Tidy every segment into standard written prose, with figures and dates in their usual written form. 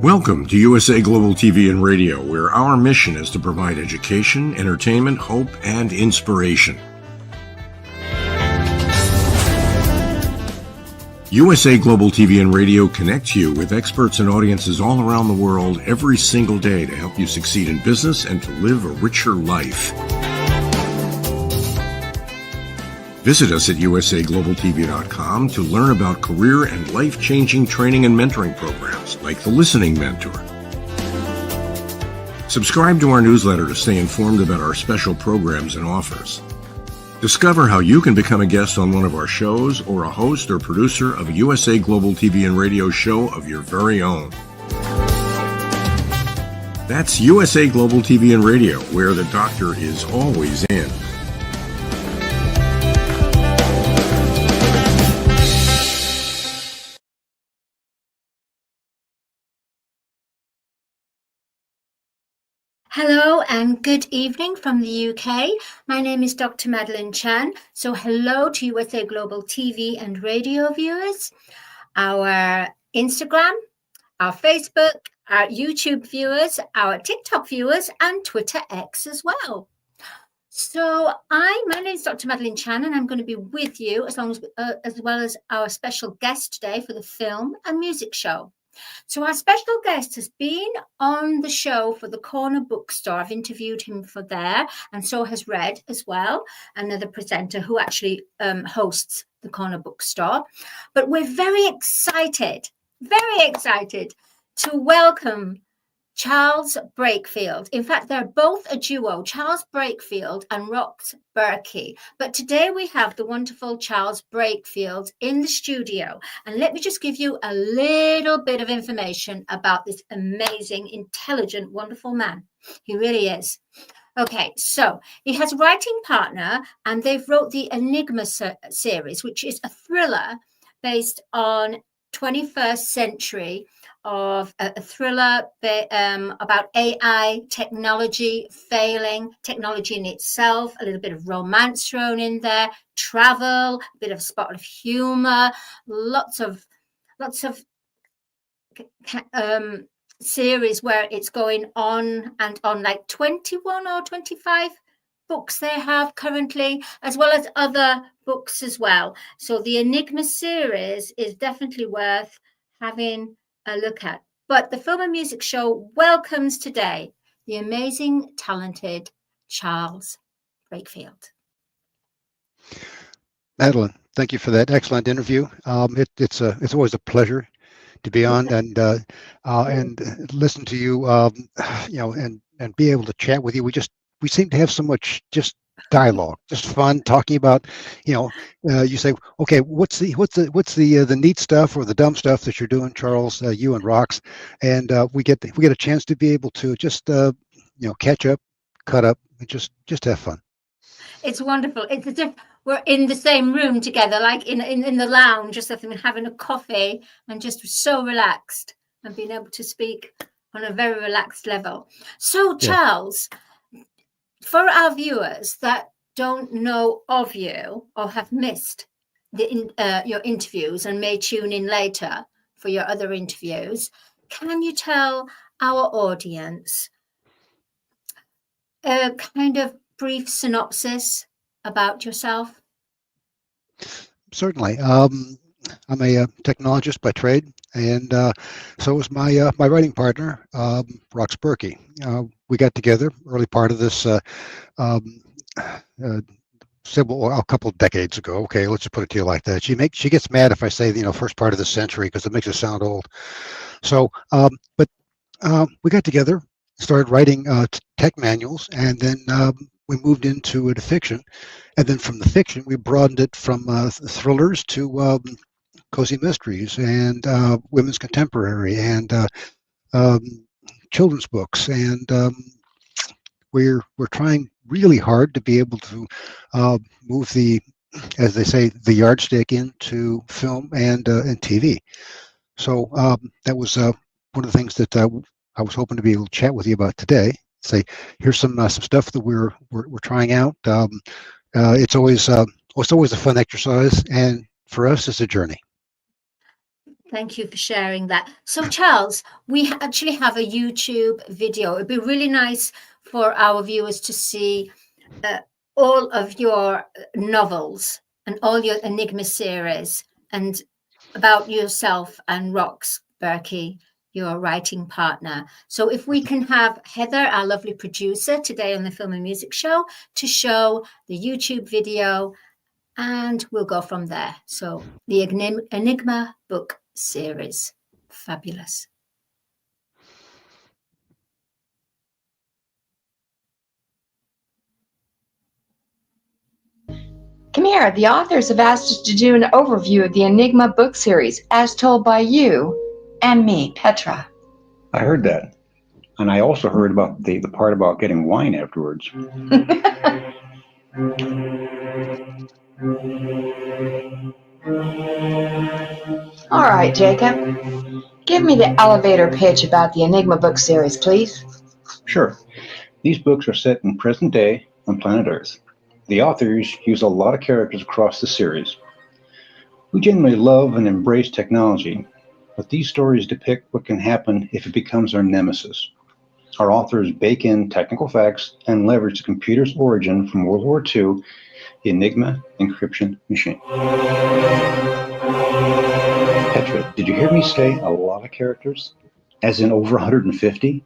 Welcome to USA Global TV and Radio, where our mission is to provide education, entertainment, hope, and inspiration. USA Global TV and Radio connects you with experts and audiences all around the world every single day to help you succeed in business and to live a richer life. Visit us at usaglobaltv.com to learn about career and life-changing training and mentoring programs like the Listening Mentor. Subscribe to our newsletter to stay informed about our special programs and offers. Discover how you can become a guest on one of our shows or a host or producer of a USA Global TV and Radio show of your very own. That's USA Global TV and Radio, where the doctor is always in. Hello and good evening from the UK. My name is Dr. Madalene Chan. So hello to USA Global TV and Radio viewers, our Instagram, our Facebook, our YouTube viewers, our TikTok viewers, and Twitter X as well. So my name is Dr. Madalene Chan, and I'm going to be with you as well as our special guest today for the film and music show. So our special guest has been on the show for the Corner Bookstore. I've interviewed him for there, and so has Red as well, another presenter who actually hosts the Corner Bookstore. But we're very excited to welcome Charles Breakfield. In fact, they're both a duo, Charles Breakfield and Berkey. But today we have the wonderful Charles Breakfield in the studio. And let me just give you a little bit of information about this amazing, intelligent, wonderful man. He really is. Okay, so he has a writing partner, and they've wrote the Enigma series, which is a thriller based on 21st century of a thriller about AI, technology failing, technology in itself, a little bit of romance thrown in there, travel, a bit of spot of humor, lots of series where it's going on and on, like 21 or 25 books they have currently, as well as other books as well. So the Enigma series is definitely worth having a look at. But the Film and Music Show welcomes today the amazing, talented Charles Breakfield. Madalene, thank you for that excellent interview. It's always a pleasure to be on and listen to you, and be able to chat with you. We seem to have so much just dialogue, just fun talking about, you say, okay, what's the neat stuff or the dumb stuff that you're doing, Charles, you and Rox, and we get a chance to be able to just catch up, cut up, and just have fun. It's wonderful. It's as if we're in the same room together, like in the lounge, just having a coffee and just so relaxed and being able to speak on a very relaxed level. So, Charles, for our viewers that don't know of you or have missed your interviews and may tune in later for your other interviews, can you tell our audience a kind of brief synopsis about yourself? Certainly. I'm a technologist by trade, and so is my writing partner, Rox Berkey. We got together early part of this a couple of decades ago. Okay, let's just put it to you like that. She gets mad if I say first part of the century because it makes it sound old. So, but we got together, started writing tech manuals, and then we moved into the fiction, and then from the fiction we broadened it from thrillers to cozy mysteries and women's contemporary and children's books, and we're trying really hard to be able to move the, as they say, the yardstick into film and TV. So that was one of the things that I was hoping to be able to chat with you about today. Say, here's some stuff that we're trying out. It's always a fun exercise, and for us, it's a journey. Thank you for sharing that. So, Charles, we actually have a YouTube video. It'd be really nice for our viewers to see all of your novels and all your Enigma series, and about yourself and Rox Berkey, your writing partner. So if we can have Heather, our lovely producer today on the Film and Music Show, to show the YouTube video, and we'll go from there. So the Enigma book series. Fabulous. Come here. The authors have asked us to do an overview of the Enigma book series, as told by you and me, Petra. I heard that. And I also heard about the part about getting wine afterwards. All right, Jacob. Give me the elevator pitch about the Enigma book series, please. Sure. These books are set in present day on planet Earth. The authors use a lot of characters across the series. We generally love and embrace technology, but these stories depict what can happen if it becomes our nemesis. Our authors bake in technical facts and leverage the computer's origin from World War II, the Enigma encryption machine. Petra, did you hear me say a lot of characters? As in over 150?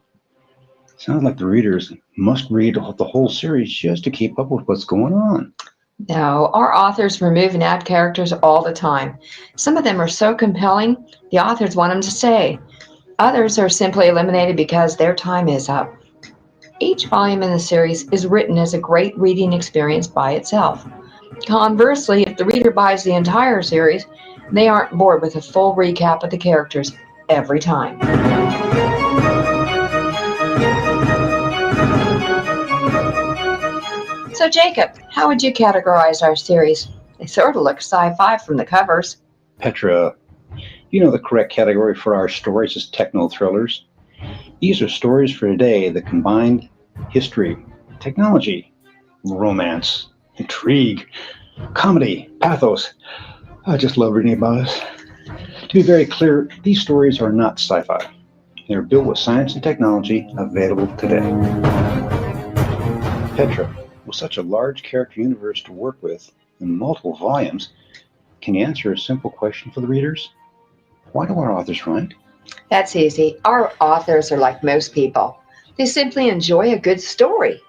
Sounds like the readers must read the whole series just to keep up with what's going on. No, our authors remove and add characters all the time. Some of them are so compelling, the authors want them to stay. Others are simply eliminated because their time is up. Each volume in the series is written as a great reading experience by itself. Conversely, if the reader buys the entire series, they aren't bored with a full recap of the characters every time. So, Jacob, how would you categorize our series? They sort of look sci-fi from the covers. Petra, you know the correct category for our stories is techno thrillers. These are stories for today that combine history, technology, romance, intrigue, comedy, pathos. I just love reading about it. To be very clear, these stories are not sci-fi. They're built with science and technology available today. Petra, with such a large character universe to work with in multiple volumes, can you answer a simple question for the readers? Why do our authors write? That's easy. Our authors are like most people. They simply enjoy a good story.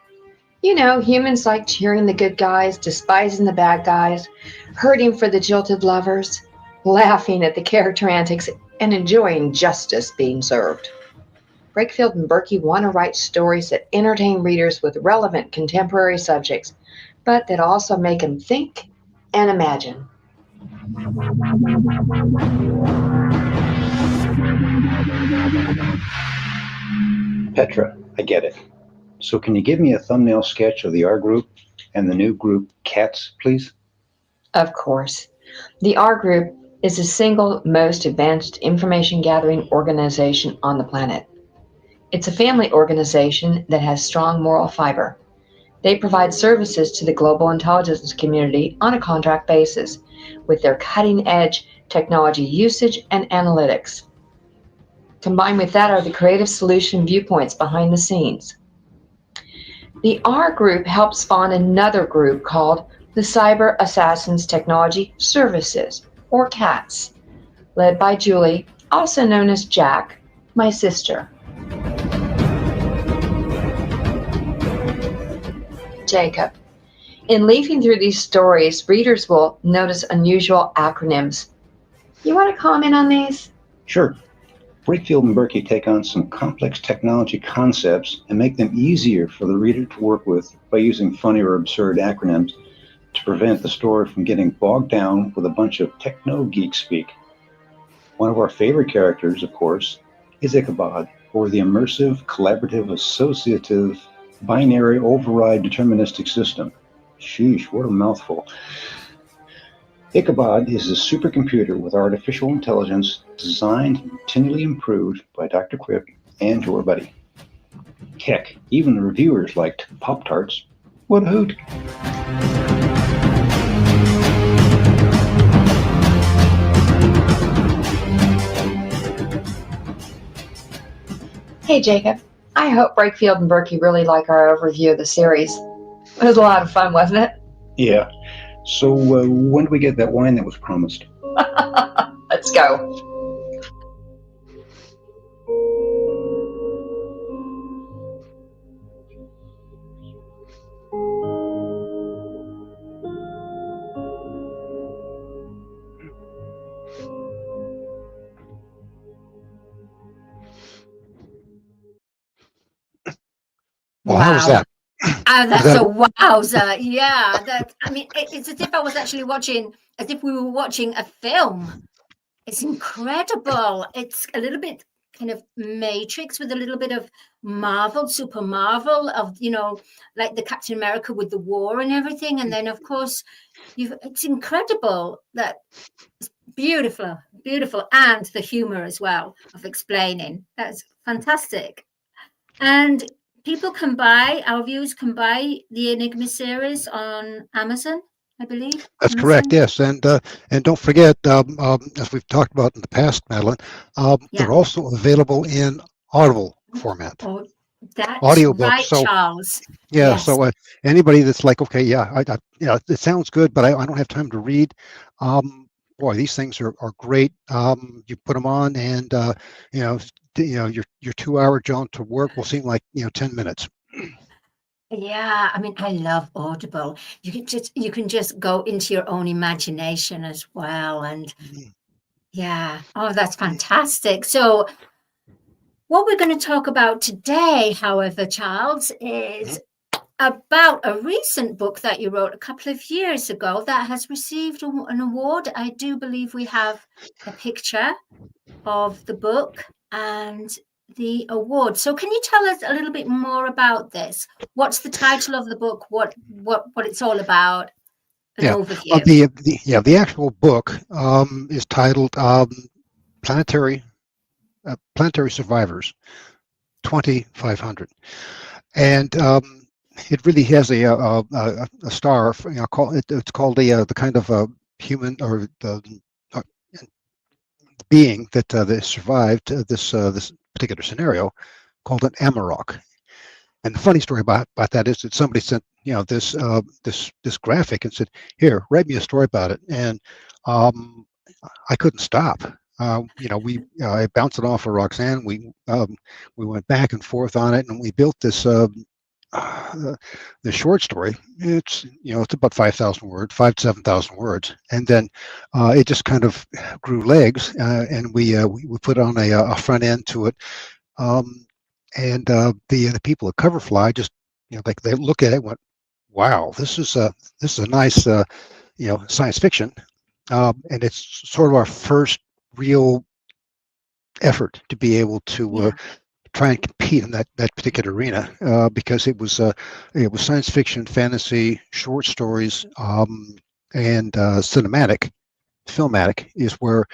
You know, humans like cheering the good guys, despising the bad guys, hurting for the jilted lovers, laughing at the character antics, and enjoying justice being served. Breakfield and Berkey want to write stories that entertain readers with relevant contemporary subjects, but that also make them think and imagine. Petra, I get it. So can you give me a thumbnail sketch of the R group and the new group CATS, please? Of course. The R Group is the single most advanced information gathering organization on the planet. It's a family organization that has strong moral fiber. They provide services to the global intelligence community on a contract basis with their cutting-edge technology usage and analytics. Combined with that are the creative solution viewpoints behind the scenes. The R Group helped spawn another group called the Cyber Assassins Technology Services, or CATS, led by Julie, also known as Jack, my sister. Jacob, in leafing through these stories, readers will notice unusual acronyms. You want to comment on these? Sure. Breakfield and Berkey take on some complex technology concepts and make them easier for the reader to work with by using funny or absurd acronyms to prevent the story from getting bogged down with a bunch of techno-geek speak. One of our favorite characters, of course, is Ichabod, or the immersive, collaborative, associative, binary override deterministic system. Sheesh, what a mouthful. Ichabod is a supercomputer with artificial intelligence designed and continually improved by Dr. Quip and your buddy. Heck, even the reviewers liked Pop-Tarts. What a hoot. Hey, Jacob. I hope Breakfield and Berkey really like our overview of the series. It was a lot of fun, wasn't it? Yeah. So when do we get that wine that was promised? Let's go. Well, how was that? Oh, Was that's that a wowzer. Yeah, I mean, it's as if I was actually watching, as if we were watching a film. It's incredible. It's a little bit kind of Matrix with a little bit of Marvel, super Marvel of, like the Captain America with the war and everything. And then, of course, it's incredible. That it's beautiful, beautiful. And the humor as well of explaining. That's fantastic. And our viewers can buy the Enigma series on Amazon, I believe. That's Amazon. correct, yes. And don't forget, as we've talked about in the past, Madalene, they're also available in Audible format. Oh, that's Audiobook. right, So, Charles. yeah, Yes. so anybody that's like, okay, yeah, it sounds good, but I don't have time to read. Boy, these things are great. You put them on, and your 2-hour jaunt to work will seem like 10 minutes. Yeah, I mean, I love Audible. You can just go into your own imagination as well. And yeah, oh, that's fantastic. So what we're going to talk about today, however, Charles, is about a recent book that you wrote a couple of years ago that has received an award. I do believe we have a picture of the book and the award. So can you tell us a little bit more about this? What's the title of the book? What it's all about? An overview. The actual book is titled Planetary Survivors 2500, and it really has a star. It's called the kind of human or the being that survived this particular scenario, called an Amarok. And the funny story about that is that somebody sent this graphic and said, "Here, write me a story about it," and I couldn't stop. I bounced it off of Roxanne. We went back and forth on it, and we built this the short story. It's about 5,000 words, 5,000 to 7,000 words, and then it just kind of grew legs, and we put on a front end to it, and the people at Coverfly just like they look at it and went, "Wow, this is a nice science fiction," and it's sort of our first real effort to be able to try and compete in that particular arena, because it was science fiction, fantasy, short stories, and filmatic is where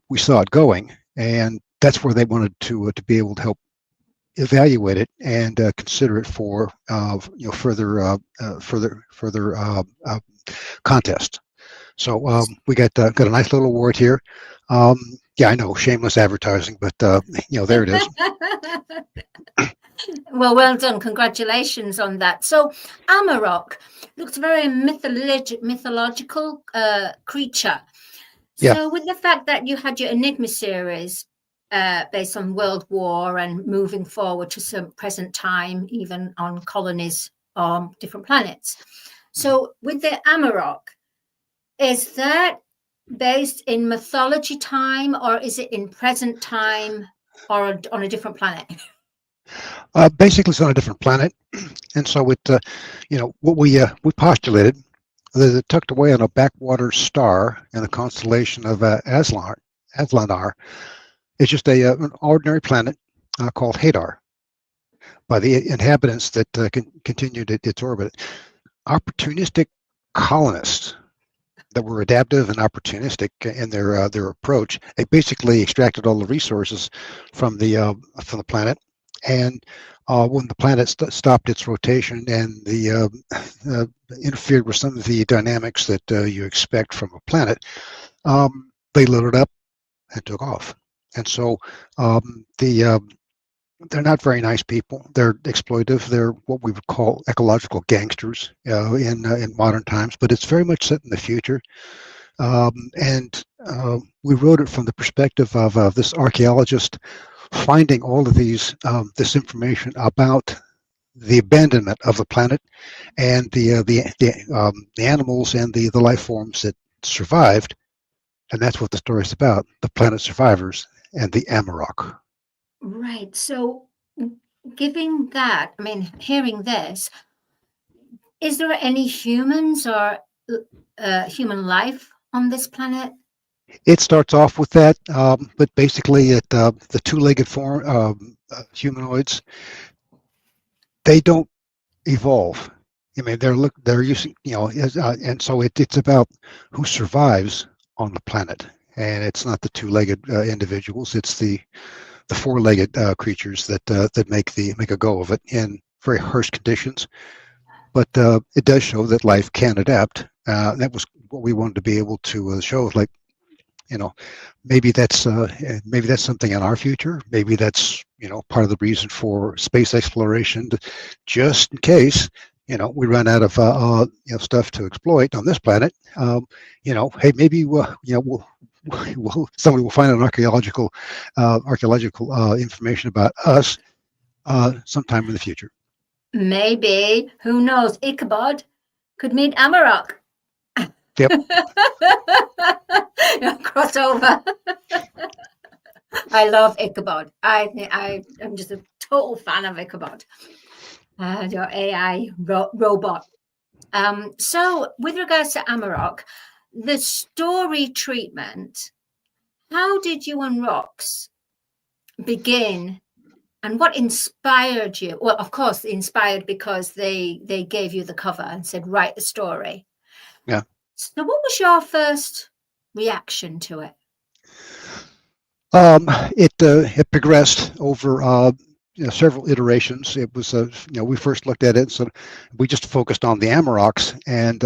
we saw it going, and that's where they wanted to be able to help evaluate it and consider it for further contest. So we got a nice little award here. Yeah, I know, shameless advertising, but there it is. Well done. Congratulations on that. So Amarok looks very mythological creature. Yeah. So with the fact that you had your Enigma series based on World War and moving forward to some present time, even on colonies on different planets. So with the Amarok, is that based in mythology time, or is it in present time, or on a different planet? Basically, it's on a different planet, and so it, what we postulated that it tucked away on a backwater star in the constellation of Aslanar. It's just an ordinary planet called Hadar by the inhabitants that continued its orbit. Opportunistic colonists that were adaptive and opportunistic in their approach. They basically extracted all the resources from the planet, and when the planet stopped its rotation and the interfered with some of the dynamics that you expect from a planet, they loaded up and took off. And so the they're not very nice people. They're exploitive. They're what we would call ecological gangsters in modern times. But it's very much set in the future. And we wrote it from the perspective of this archaeologist finding all of this information about the abandonment of the planet and the animals and the life forms that survived, and that's what the story is about: the planet survivors and the Amarok. Right. So, giving that, I mean, hearing this, is there any humans or human life on this planet? It starts off with that, but basically, the two-legged form humanoids, they don't evolve. I mean, they're using, and so it's about who survives on the planet, and it's not the two-legged individuals; it's the four-legged creatures that make a go of it in very harsh conditions. But it does show that life can adapt. That was what we wanted to be able to show. Like, maybe that's something in our future. Maybe that's part of the reason for space exploration, just in case we run out of stuff to exploit on this planet. Hey, maybe somebody will find an archaeological information about us sometime in the future. Maybe, who knows? Ichabod could meet Amarok. Yep. Crossover. I love Ichabod. I'm just a total fan of Ichabod, your AI robot. So, with regards to Amarok, the story treatment, how did you and Rox begin, and what inspired you? Well, of course, inspired because they gave you the cover and said, write the story. Yeah. So what was your first reaction to it? It progressed over several iterations. It was we first looked at it, so we just focused on the Amaroks and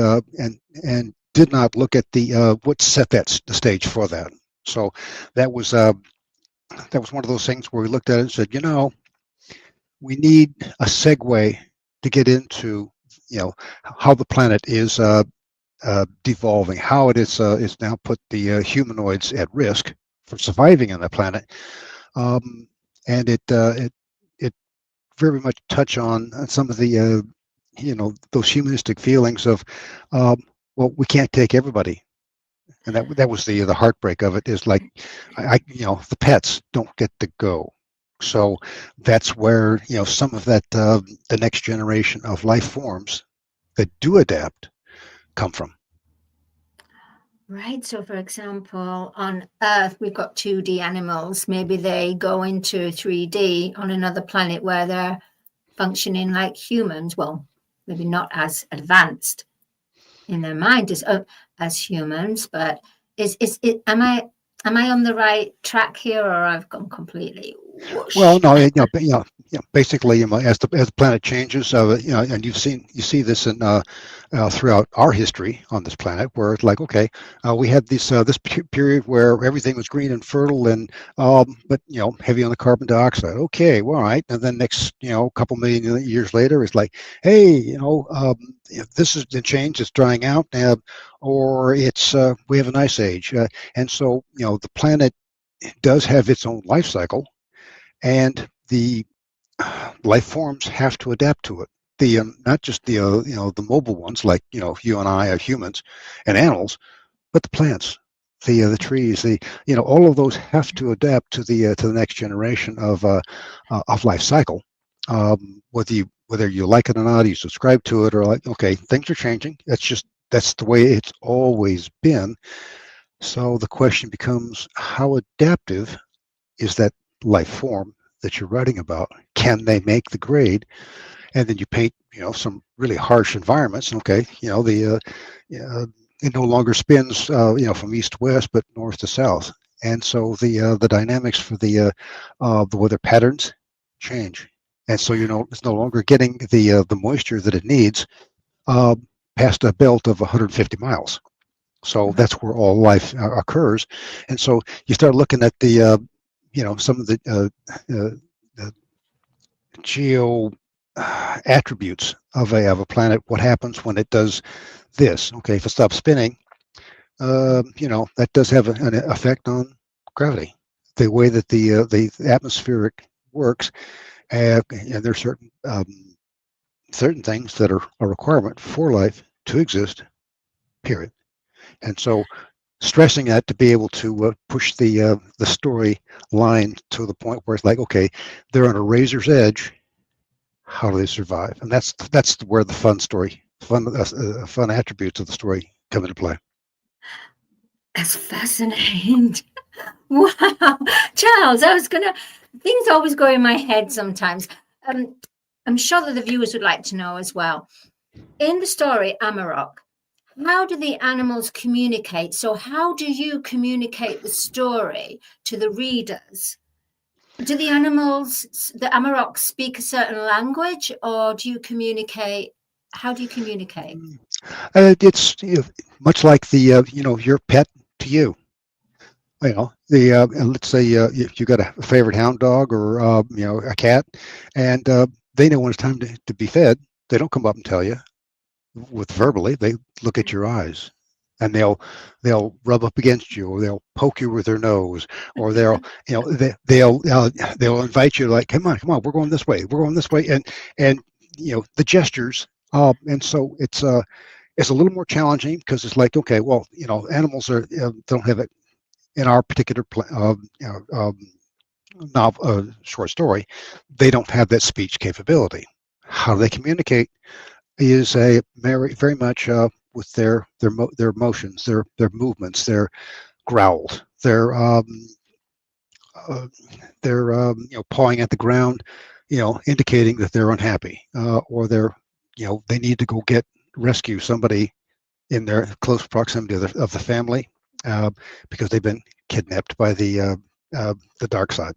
did not look at the what set the stage for that. So that was one of those things where we looked at it and said, we need a segue to get into how the planet is devolving, how it is now put the humanoids at risk for surviving on the planet, and it very much touch on some of the those humanistic feelings of well, we can't take everybody, and that was the heartbreak of it. Is like the pets don't get to go. So that's where some of that the next generation of life forms that do adapt come from. Right. So, for example, on Earth, we've got 2D animals. Maybe they go into 3D on another planet where they're functioning like humans. Well, maybe not as advanced in their mind as humans, but am I on the right track here, or I've gone completely whoosh? Well, no, basically, as the planet changes, and you see this in throughout our history on this planet, where it's like, okay, we had this period where everything was green and fertile, and but heavy on the carbon dioxide. Okay, well, all right, and then next couple million years later, it's like, hey, this has been changed, it's drying out, or it's we have an ice age, and so the planet does have its own life cycle, and the life forms have to adapt to it. The not just the the mobile ones like you and I are humans and animals, but the plants, the trees, all of those have to adapt to the next generation of life cycle. Whether you like it or not, you subscribe to it or like, okay, things are changing. That's the way it's always been. So the question becomes, how adaptive is that life form that you're writing about? Can they make the grade? And then you paint some really harsh environments. Okay, it no longer spins from east to west, but north to south. And so the dynamics for the weather patterns change. And so it's no longer getting the moisture that it needs past a belt of 150 miles. So that's where all life occurs. And so you start looking at the some of the geo attributes of a planet. What happens when it does this? Okay, if it stops spinning, that does have an effect on gravity. The way that the atmospheric works, and there's certain things that are a requirement for life to exist. Period. And so, stressing that to be able to push the story line to the point where it's like, okay, they're on a razor's edge. How do they survive? And that's where the fun attributes of the story come into play. That's fascinating. Wow. Charles, things always go in my head sometimes. I'm sure that the viewers would like to know as well. In the story, Amarok, how do the animals communicate? So how do you communicate the story to the readers? Do the Amarok speak a certain language, or do you communicate? How do you communicate? It's much like your pet to you. Let's say if you got a favorite hound dog or a cat, and they know when it's time to be fed. They don't come up and tell you with verbally. They look at your eyes, and they'll rub up against you, or they'll poke you with their nose, or they'll invite you, like, come on, we're going this way, and the gestures. And so it's a little more challenging because it's like, okay, well, animals don't have it in our particular short story. They don't have that speech capability. How they communicate is very much with their motions, their movements, their growls, their pawing at the ground, indicating that they're unhappy, or they need to go rescue somebody in their close proximity of the family, because they've been kidnapped by the dark side.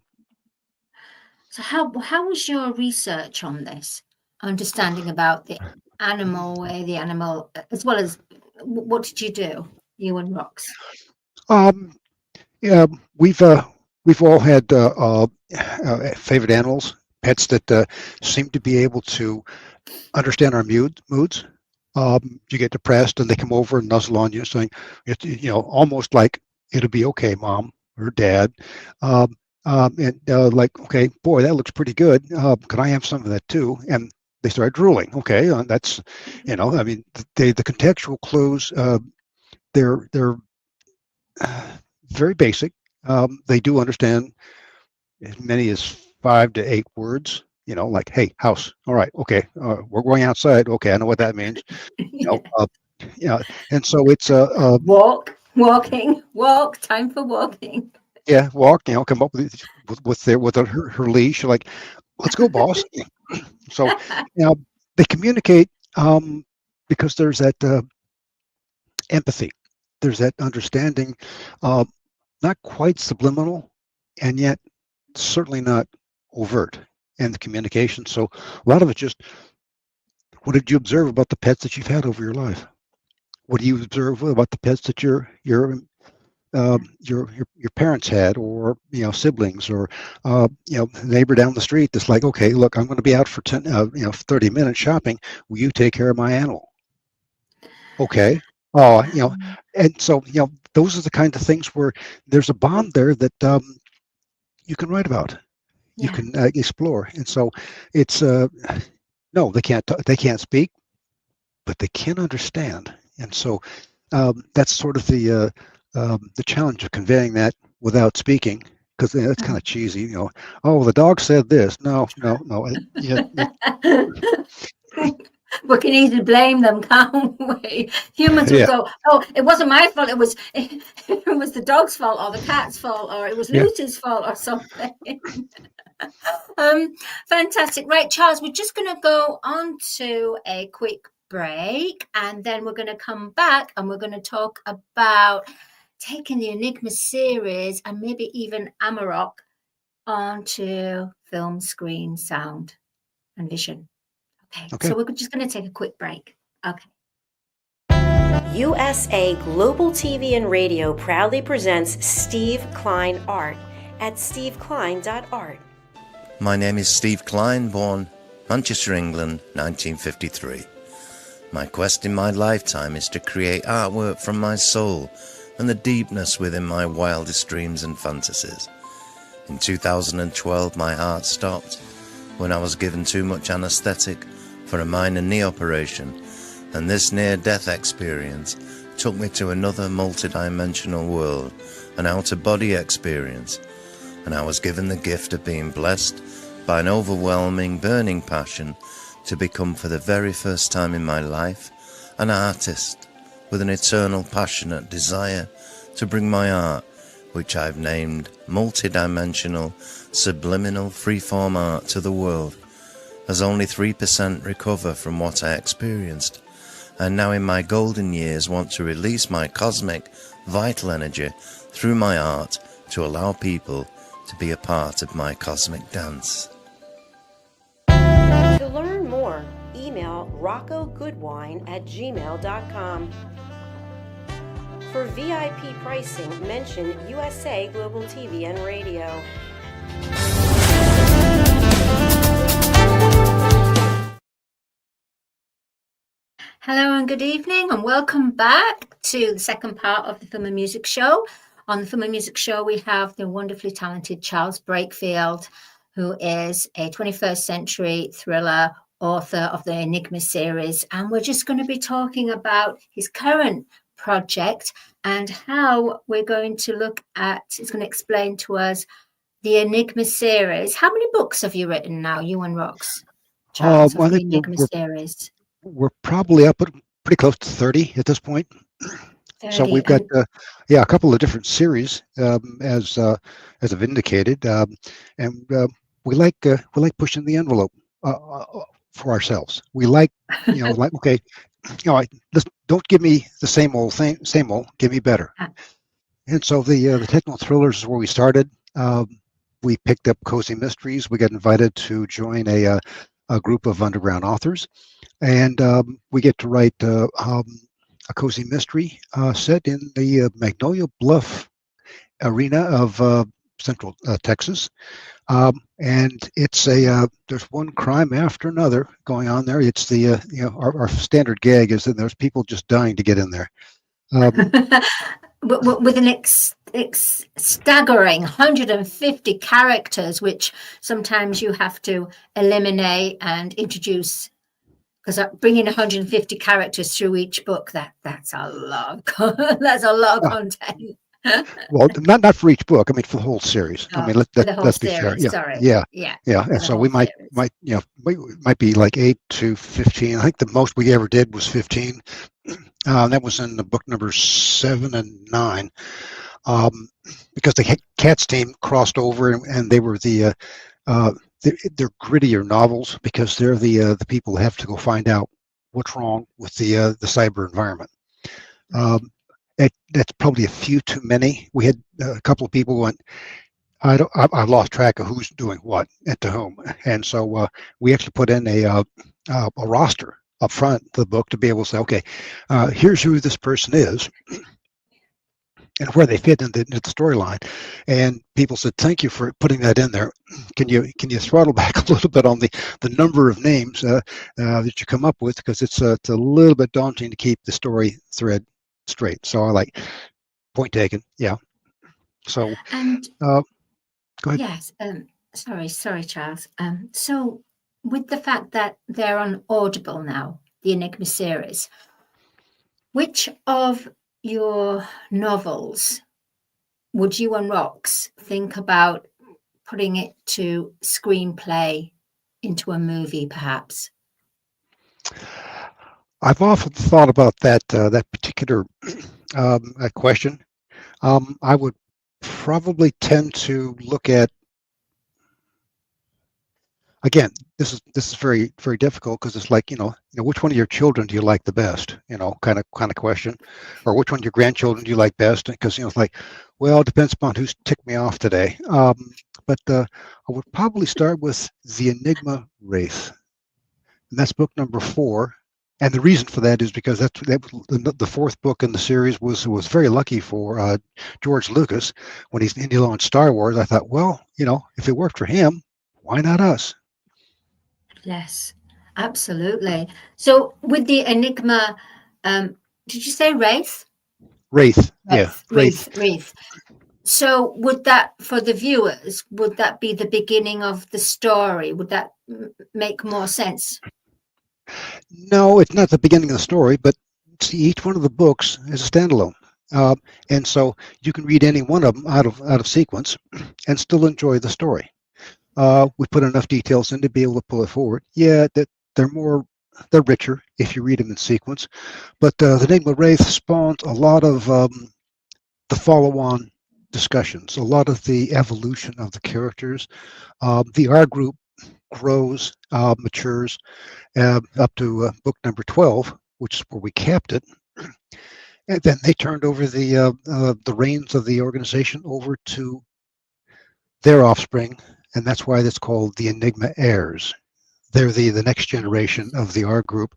So how was your research on this? Understanding about the animal, as well as what did you do, you and Rox? Yeah, we've all had favorite animals, pets that seem to be able to understand our moods. You get depressed, and they come over and nuzzle on you, saying, almost like, "It'll be okay, Mom," or Dad. Like, "Okay, boy, that looks pretty good. Can I have some of that too?" And they start drooling. Okay, that's, the contextual clues, they're very basic. They do understand as many as 5 to 8 words. Like, "Hey, house. All right, okay. We're going outside. Okay, I know what that means." And so it's walk. Time for walking. Yeah, walk. Come up with her leash. Like, "Let's go, boss." So they communicate because there's that empathy. There's that understanding, not quite subliminal, and yet certainly not overt in the communication. So a lot of it just, what did you observe about the pets that you've had over your life? What do you observe about the pets that your parents had, or siblings, or neighbor down the street that's like, "Okay, look, I'm going to be out for 30 minutes shopping. Will you take care of my animal?" Okay. And so those are the kind of things where there's a bond there that you can write about, you can explore. And so it's no, they can't speak, but they can understand. And so that's sort of the challenge of conveying that without speaking, because it's kind of cheesy. "Oh, the dog said this." No. We can easily blame them, can't we? Humans will go, "Oh, it wasn't my fault. It was the dog's fault, or the cat's fault, or it was Lucy's fault, or something." Fantastic. Right, Charles, we're just going to go on to a quick break, and then we're going to come back and we're going to talk about taking the Enigma series and maybe even Amarok onto film, screen, sound, and vision. Okay. So we're just going to take a quick break. Okay. USA Global TV and Radio proudly presents Steve Klein Art at steveklein.art. My name is Steve Klein, born Manchester, England, 1953. My quest in my lifetime is to create artwork from my soul and the deepness within my wildest dreams and fantasies. In 2012, my heart stopped when I was given too much anesthetic for a minor knee operation, and this near-death experience took me to another multi-dimensional world, an out-of-body experience, and I was given the gift of being blessed by an overwhelming, burning passion to become, for the very first time in my life, an artist with an eternal, passionate desire to bring my art, which I've named multi-dimensional, subliminal, freeform art, to the world, as only 3% recover from what I experienced, and now in my golden years want to release my cosmic, vital energy through my art to allow people to be a part of my cosmic dance. To learn more, email roccogoodwine@gmail.com. For VIP pricing, mention USA Global TV and Radio. Hello and good evening, and welcome back to the second part of the Film and Music Show. On the Film and Music Show, we have the wonderfully talented Charles Breakfield, who is a 21st century thriller author of the Enigma series. And we're just going to be talking about his current project and how we're going to look at, he's going to explain to us the Enigma series. How many books have you written now, you and Rox, Charles, of the Enigma series? We're probably up at pretty close to 30 at this point. 30, so we've got a couple of different series, as I've indicated, and we like pushing the envelope for ourselves. We like, like, okay, don't give me the same old thing, give me better. And so the techno thrillers is where we started. We picked up cozy mysteries. We got invited to join a group of underground authors, and we get to write a cozy mystery set in the Magnolia Bluff arena of Central Texas. And it's there's one crime after another going on there. It's the our standard gag is that there's people just dying to get in there. With an staggering 150 characters, which sometimes you have to eliminate and introduce, because bringing 150 characters through each book, that's a lot. That's a lot of content. Well, not for each book. I mean, for the whole series. Oh, I mean, let's be fair. Yeah, sorry. Yeah. And so we might be like 8 to 15. I think the most we ever did was 15. That was in the book number 7 and 9, because the Cats team crossed over, and they were they're grittier novels because they're the people who have to go find out what's wrong with the cyber environment. That's probably a few too many. We had a couple of people went, I lost track of who's doing what and to whom, and so we actually put in a roster up front of the book to be able to say, okay, here's who this person is and where they fit into the storyline. And people said, thank you for putting that in there. Can you throttle back a little bit on the number of names that you come up with, because it's a little bit daunting to keep the story thread straight. So I like, point taken. Yeah. So go ahead. Yes. Sorry, Charles. So with the fact that they're on Audible now, the Enigma series, which of your novels would you and Rox think about putting it to screenplay into a movie, perhaps? I've often thought about that particular question. I would probably tend to look at, again, this is very, very difficult, because it's like, which one of your children do you like the best, kind of question, or which one of your grandchildren do you like best? Because it's like, well, it depends upon who's ticked me off today. But I would probably start with the Enigma Wraith, and that's book number 4. And the reason for that is because that the 4th book in the series was very lucky for George Lucas when he launched Star Wars. I thought, well, if it worked for him, why not us? Yes, absolutely. So with the Enigma, did you say Wraith? Wraith, yeah, Wraith. Wraith. So would that, for the viewers, would that be the beginning of the story? Would that make more sense? No, it's not the beginning of the story, but see, each one of the books is a standalone. And so you can read any one of them out of sequence and still enjoy the story. We put enough details in to be able to pull it forward. Yeah, that they're richer if you read them in sequence. But the Enigma Wraith spawns a lot of the follow-on discussions, a lot of the evolution of the characters. The R group grows, matures up to book number 12, which is where we capped it. And then they turned over the reins of the organization over to their offspring, and that's why it's called the Enigma heirs. They're the next generation of the R group.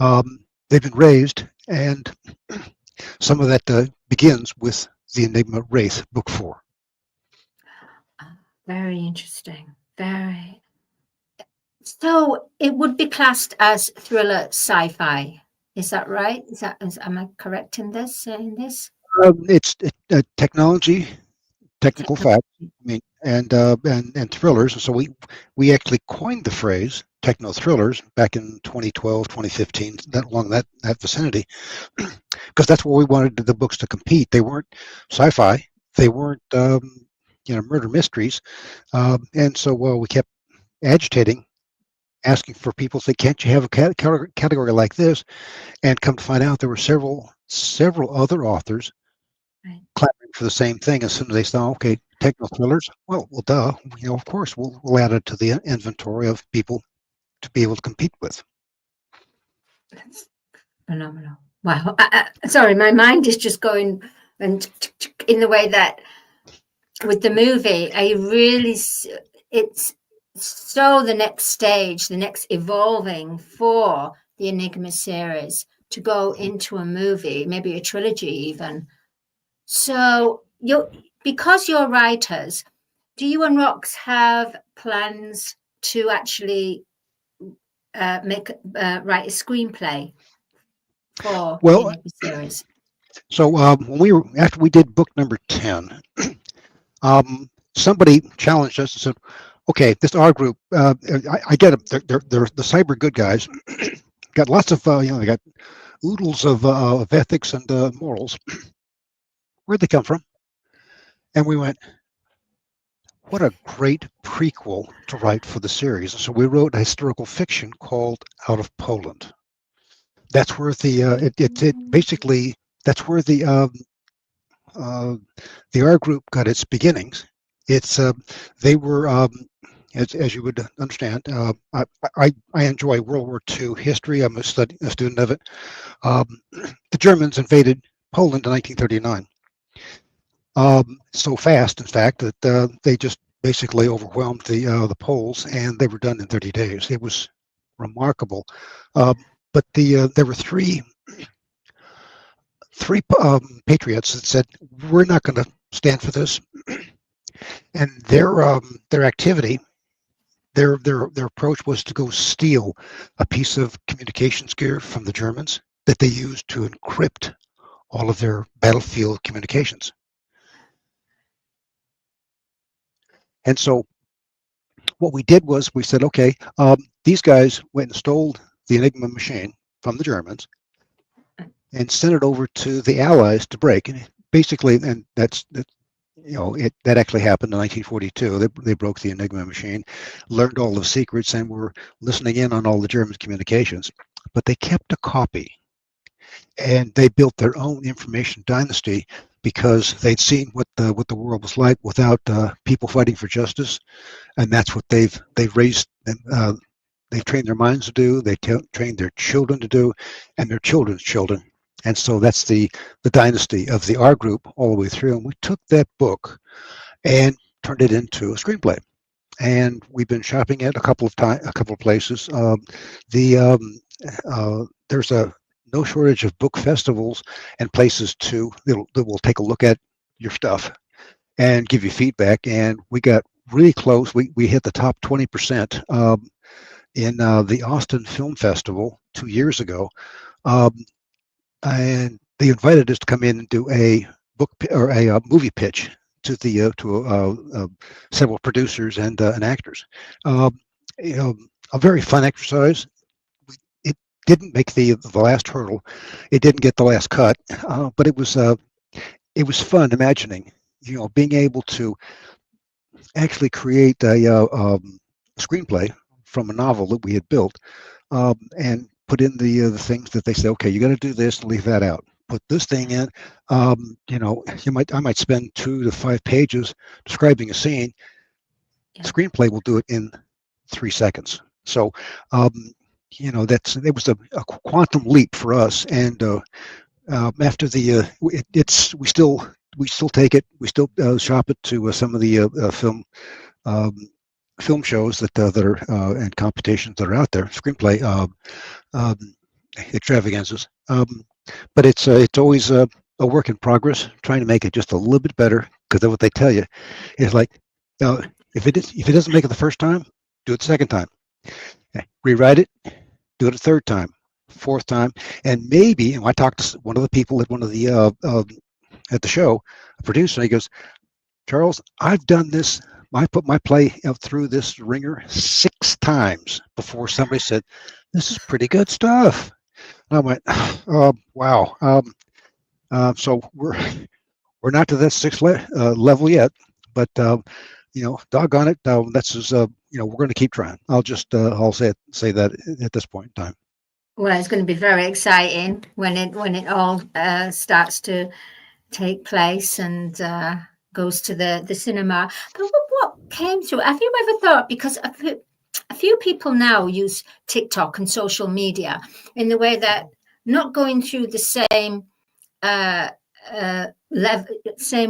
They've been raised, and some of that begins with the Enigma Wraith, book 4. Very interesting. Very. So it would be classed as thriller sci-fi. Is that right? Am I correct in this? It's technology, technical facts, I mean, and thrillers. And so we actually coined the phrase techno thrillers back in 2012, 2015, along that vicinity, because that's where we wanted the books to compete. They weren't sci-fi. They weren't murder mysteries, and so we kept agitating, asking for people, say, can't you have a category like this? And come to find out, there were several other authors clamoring for the same thing. As soon as they saw, okay, techno thrillers, well, duh, of course, we'll add it to the inventory of people to be able to compete with. That's phenomenal. Wow. Sorry, my mind is just going and in the way that with the movie, it's so the next stage, the next evolving for the Enigma series to go into a movie, maybe a trilogy even. So because you're writers, do you and Rox have plans to actually write a screenplay for the Enigma series? So after we did book number 10, somebody challenged us and said, okay, this R group, I get them. They're the cyber good guys. Got lots of, they got oodles of ethics and morals. Where'd they come from? And we went, what a great prequel to write for the series. And so we wrote a historical fiction called Out of Poland. That's where basically, that's where the R group got its beginnings. They were, as you would understand, I enjoy World War II history. I'm a student of it. The Germans invaded Poland in 1939. So fast, in fact, that they just basically overwhelmed the Poles, and they were done in 30 days. It was remarkable. But there were three patriots that said, we're not going to stand for this. And their activity, their approach was to go steal a piece of communications gear from the Germans that they used to encrypt all of their battlefield communications. And so what we did was we said, okay, these guys went and stole the Enigma machine from the Germans and sent it over to the Allies to break. And basically, and that actually happened in 1942. They broke the Enigma machine, learned all the secrets, and were listening in on all the German communications. But they kept a copy, and they built their own information dynasty because they'd seen what the world was like without people fighting for justice, and that's what they've raised. They've trained their minds to do. They trained their children to do, and their children's children. And so that's the dynasty of the R group all the way through. And we took that book and turned it into a screenplay. And we've been shopping it a couple of places. There's no shortage of book festivals and places that will take a look at your stuff and give you feedback. And we got really close. We hit the top 20% in the Austin Film Festival 2 years ago, and they invited us to come in and do a or a movie pitch to the several producers and actors. A very fun exercise. It didn't make the last hurdle. It didn't get the last cut, but it was fun imagining, being able to actually create a screenplay from a novel that we had built, and put in the things that they say, okay, you got to do this and leave that out. Put this thing in. I might spend 2 to 5 pages describing a scene. Yeah. Screenplay will do it in 3 seconds. So, it was a quantum leap for us. And after we still take it. We still shop it to some of the film shows that are and competitions that are out there. Screenplay extravaganzas. But it's always a work in progress, trying to make it just a little bit better, because what they tell you is like, if it doesn't make it the first time, do it the second time. Rewrite it, do it a third time, fourth time, and maybe. And I talked to one of the people at one of the at the show, a producer, and he goes, Charles, I've done this. I put my play through this ringer 6 times before somebody said, this is pretty good stuff. And I went, oh, wow. So we're not to that 6th level yet, but doggone it, that's as we're going to keep trying. I'll say that at this point in time. Well, it's going to be very exciting when it all starts to take place and goes to the cinema. But what came through? Have you ever thought, because a few people now use TikTok and social media in the way that not going through the same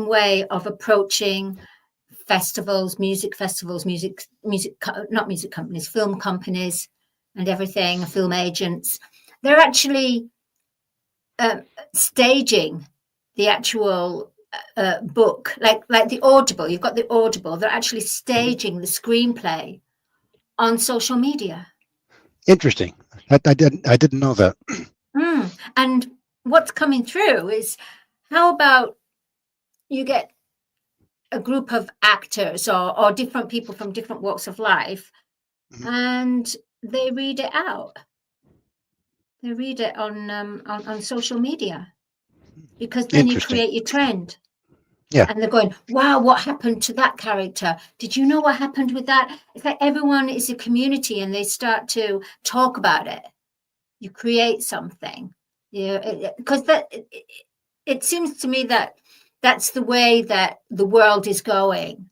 way of approaching festivals, not music companies, film companies and everything, film agents. They're actually staging the actual book, like the Audible. You've got the Audible. They're actually staging the screenplay on social media. Interesting. I didn't know that. And what's coming through is, how about you get a group of actors or different people from different walks of life, and they read it out. They read it on social media, because then you create your trend. Yeah. And they're going, wow, what happened to that character? Did you know what happened with that? It's like everyone is a community and they start to talk about it. You create something. Because it seems to me that that's the way that the world is going.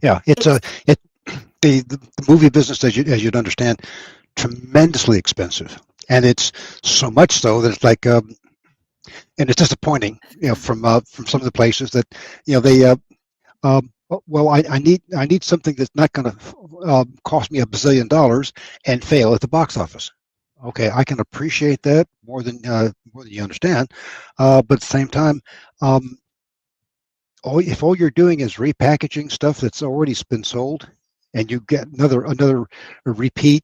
Yeah, the movie business, as you'd understand, tremendously expensive, and it's so much so that it's like, and it's disappointing, from some of the places that, they, well, I need something that's not going to cost me $1 billion and fail at the box office. Okay, I can appreciate that more than you understand, but at the same time, if all you're doing is repackaging stuff that's already been sold, and you get another repeat,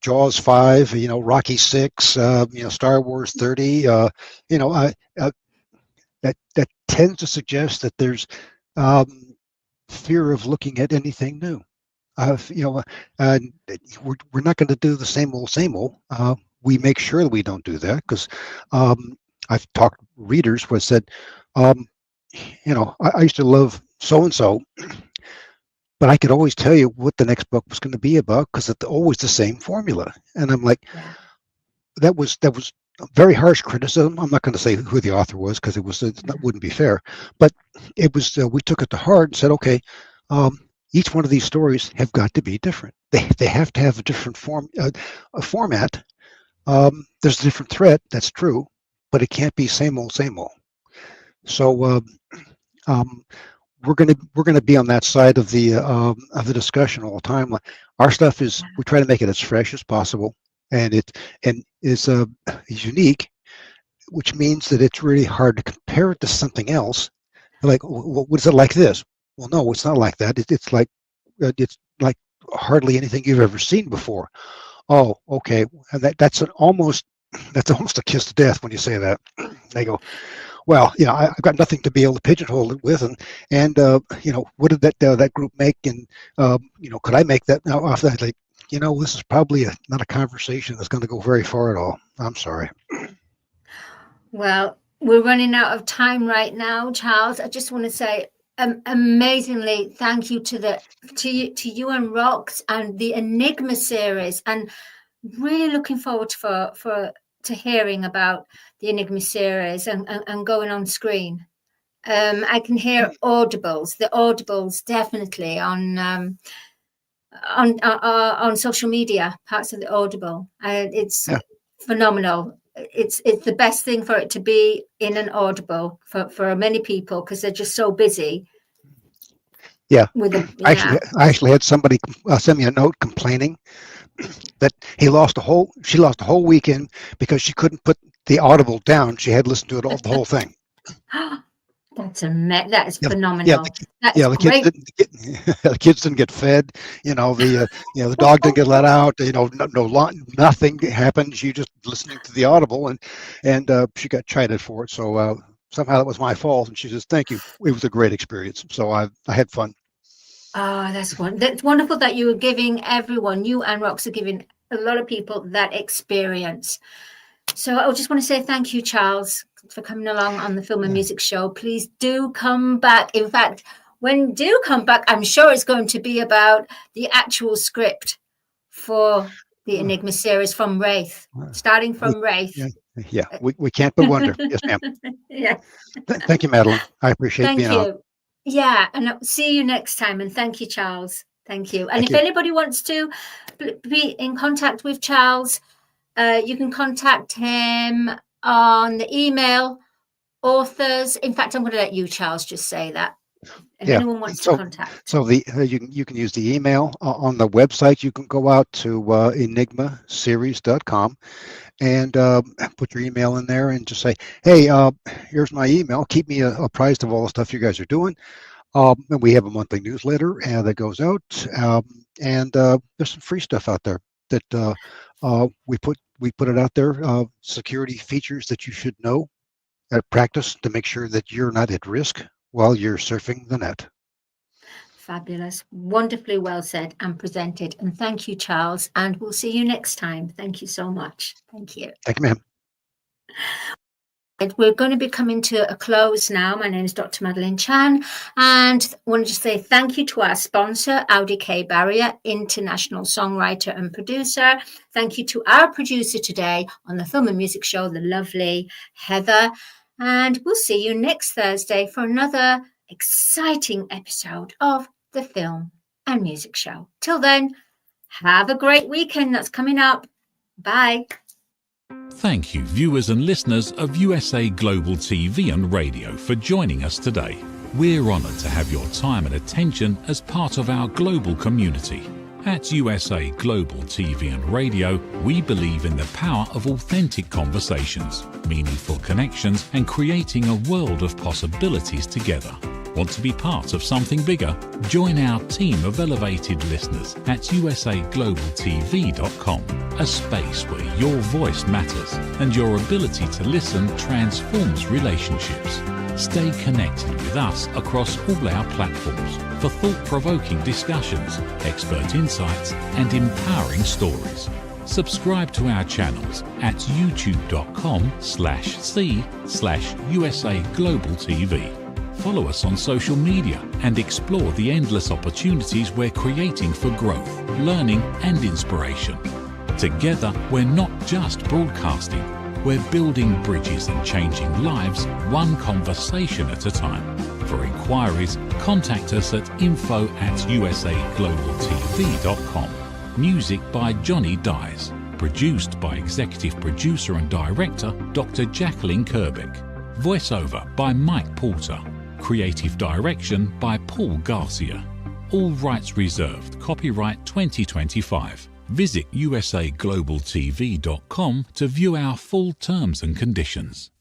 Jaws 5, Rocky 6, Star Wars 30, that tends to suggest that there's fear of looking at anything new. We're not going to do the same old. We make sure that we don't do that, because I've talked to readers who have said, I used to love so and so, but I could always tell you what the next book was going to be about, because it's always the same formula. And I'm like, that was very harsh criticism. I'm not going to say who the author was, because that wouldn't be fair. But it was we took it to heart and said, okay, each one of these stories have got to be different. They have to have a different a format. There's a different threat, that's true, but it can't be same old. So we're gonna be on that side of the discussion all the time. Our stuff is, we try to make it as fresh as possible, and is unique, which means that it's really hard to compare it to something else Like, what is it like this? Well, no, it's not like that. It's like hardly anything you've ever seen before. Oh, okay. And that's almost a kiss to death when you say that. They go, well, I've got nothing to be able to pigeonhole it with, and what did that group make, and could I make that now off that? Like, this is probably not a conversation that's going to go very far at all. I'm sorry. Well, we're running out of time right now, Charles. I just want to say amazingly thank you to you and Rox and the Enigma series, and really looking forward to hearing about the Enigma series and going on screen. I can hear the audibles definitely on social media, parts of the audible. It's phenomenal. It's the best thing for it to be in an audible for many people, because they're just so busy. Yeah. I actually had somebody send me a note complaining that she lost a whole weekend because she couldn't put the audible down. She had listened to it the whole thing. That is phenomenal. The kids didn't get fed. The dog didn't get let out. Nothing happened. She just listening to the audible, and she got chided for it. So somehow that was my fault. And she says, "Thank you. It was a great experience." So I had fun. Oh, that's wonderful that you were giving everyone, you and Rox are giving a lot of people that experience. So I just want to say thank you, Charles, for coming along on the Film and Music Show. Please do come back. In fact, when you do come back, I'm sure it's going to be about the actual script for the Enigma series from Wraith, starting from Wraith. Yeah, we can't but wonder. Yes, ma'am. Yeah. Thank you, Madalene. I appreciate being on. Yeah, and I'll see you next time. And thank you, Charles. Thank you. And if anybody wants to be in contact with Charles, you can contact him on the email authors. In fact, I'm going to let you, Charles, just say that. If anyone wants to contact. So you can use the email on the website. You can go out to enigmaseries.com and put your email in there and just say, hey, here's my email. Keep me apprised of all the stuff you guys are doing. And we have a monthly newsletter that goes out, and there's some free stuff out there that we put it out there. Security features that you should know at practice to make sure that you're not at risk while you're surfing the net. Fabulous. Wonderfully well said and presented. And thank you, Charles. And we'll see you next time. Thank you so much. Thank you. Thank you, ma'am. We're going to be coming to a close now. My name is Dr. Madalene Chan, and I want to just say thank you to our sponsor, Audi K. Barrier, international songwriter and producer. Thank you to our producer today on the Film and Music Show, the lovely Heather. And we'll see you next Thursday for another exciting episode of the Film and Music Show. Till then, have a great weekend that's coming up. Bye. Thank you, viewers and listeners of USA Global TV and Radio, for joining us today. We're honoured to have your time and attention as part of our global community. At USA Global TV and Radio, we believe in the power of authentic conversations, meaningful connections, and creating a world of possibilities together. Want to be part of something bigger? Join our team of elevated listeners at usaglobaltv.com, a space where your voice matters and your ability to listen transforms relationships. Stay connected with us across all our platforms for thought-provoking discussions, expert insights, and empowering stories. Subscribe to our channels at youtube.com/c/USAGlobalTV. Follow us on social media and explore the endless opportunities we're creating for growth, learning, and inspiration. Together, we're not just broadcasting, we're building bridges and changing lives one conversation at a time. For inquiries, contact us at info@usaglobaltv.com. Music by Johnny Dyes. Produced by Executive Producer and Director Dr. Jacqueline Kerbeck. Voiceover by Mike Porter. Creative Direction by Paul Garcia. All rights reserved. Copyright 2025. Visit usaglobaltv.com to view our full terms and conditions.